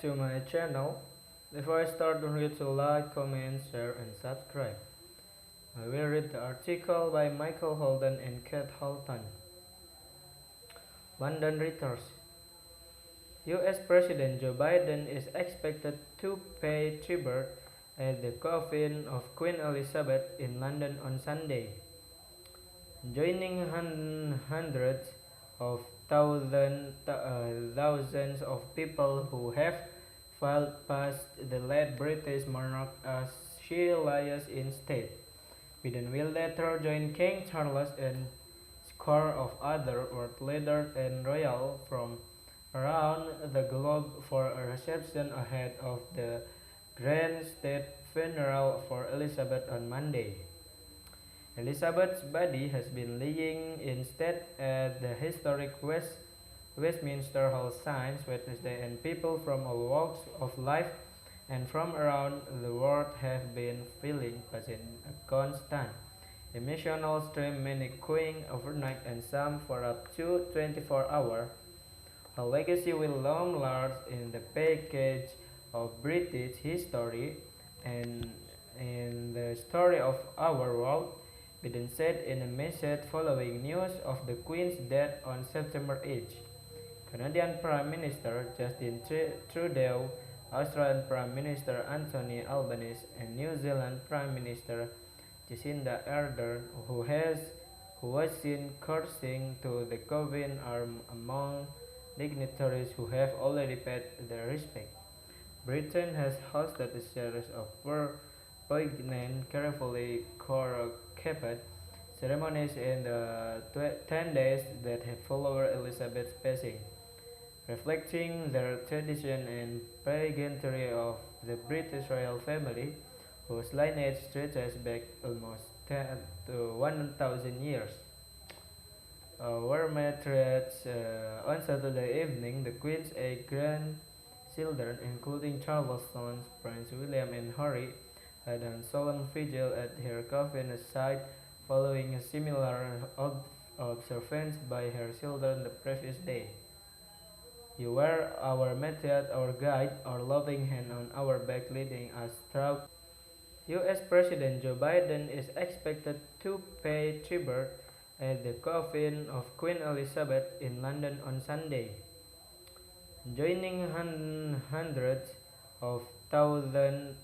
to my channel. Before I start, don't forget to like, comment, share, and subscribe. I will read the article by Michael Holden and Kate Holton. London Reuters. U.S. President Joe Biden is expected to pay tribute at the coffin of Queen Elizabeth in London on Sunday, joining hundreds of thousands of people who have filed past the late British monarch as she lies in state. Biden will later join King Charles and scores of other world leaders and royals from around the globe for a reception ahead of the grand state funeral for Elizabeth on Monday. Elizabeth's body has been lying in state at the historic Westminster Hall since Wednesday, and people from all walks of life and from around the world have been feeling present a constant emotional stream, many queuing overnight and some for up to 24 hours. Her legacy will loom large in the package of British history and in the story of our world, Biden said in a message following news of the Queen's death on September 8. Canadian Prime Minister Justin Trudeau, Australian Prime Minister Anthony Albanese, and New Zealand Prime Minister Jacinda Ardern, who was seen coursing to the coffin, are among dignitaries who have already paid their respect. Britain has hosted a series of poignant, carefully choreographed ceremonies in the 10 days that have followed Elizabeth's passing, reflecting the tradition and pageantry of the British royal family, whose lineage stretches back almost 1,000 years. Were married on Saturday evening. The Queen's eight grandchildren, including Charles' sons, Prince William and Harry, had a solemn vigil at her coffin site following a similar observance by her children the previous day. You were our method, our guide, our loving hand on our back leading us through. U.S. President Joe Biden is expected to pay tribute at the coffin of Queen Elizabeth in London on Sunday, joining hundreds of thousands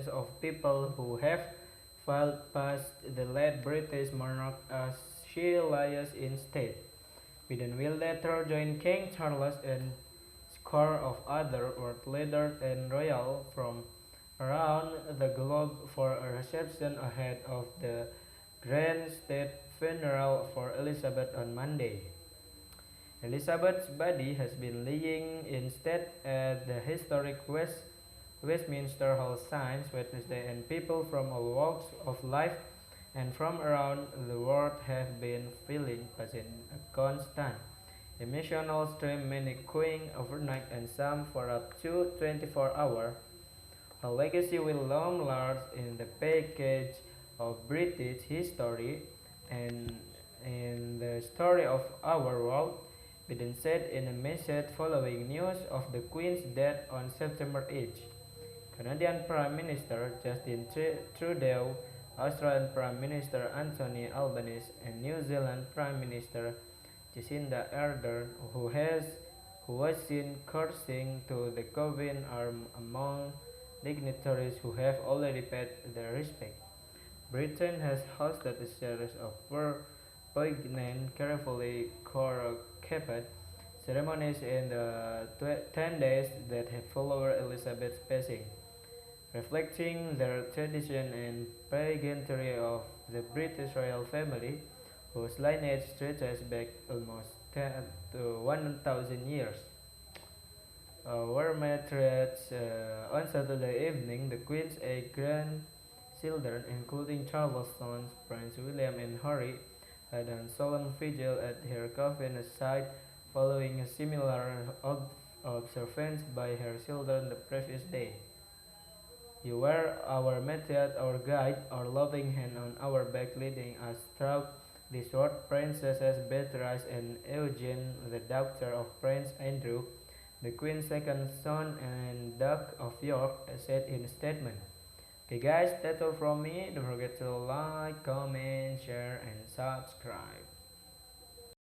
of people who have filed past the late British monarch as she lies in state. Biden will later join King Charles and scores of other world leaders and royals from around the globe for a reception ahead of the grand state funeral for Elizabeth on Monday. Elizabeth's body has been lying in state at the historic Westminster Hall since Wednesday, and people from all walks of life and from around the world have been feeling present a constant emotional stream, many queuing overnight and some for up to 24 hours. Her legacy will loom large in the package of British history and in the story of our world, Biden said in a message following news of the Queen's death on September 8. Canadian Prime Minister Justin Trudeau, Australian Prime Minister Anthony Albanese, and New Zealand Prime Minister Jacinda Ardern, who was seen coursing to the coffin, are among dignitaries who have already paid their respect. Britain has hosted a series of poignant, carefully choreographed ceremonies in the 10 days that have followed Elizabeth's passing, reflecting the tradition and pageantry of the British royal family, whose lineage stretches back almost 1,000 years. Were married on Saturday evening. The Queen's eight grandchildren, including Charles' sons, Prince William and Harry, had a solemn vigil at her coffin site following a similar observance by her children the previous day. You were our method, our guide, our loving hand on our back leading us through this world. Princesses Beatrice and Eugene, the daughter of Prince Andrew, the Queen's second son and Duke of York, said in a statement. Okay guys, that's all from me. Don't forget to like, comment, share and subscribe.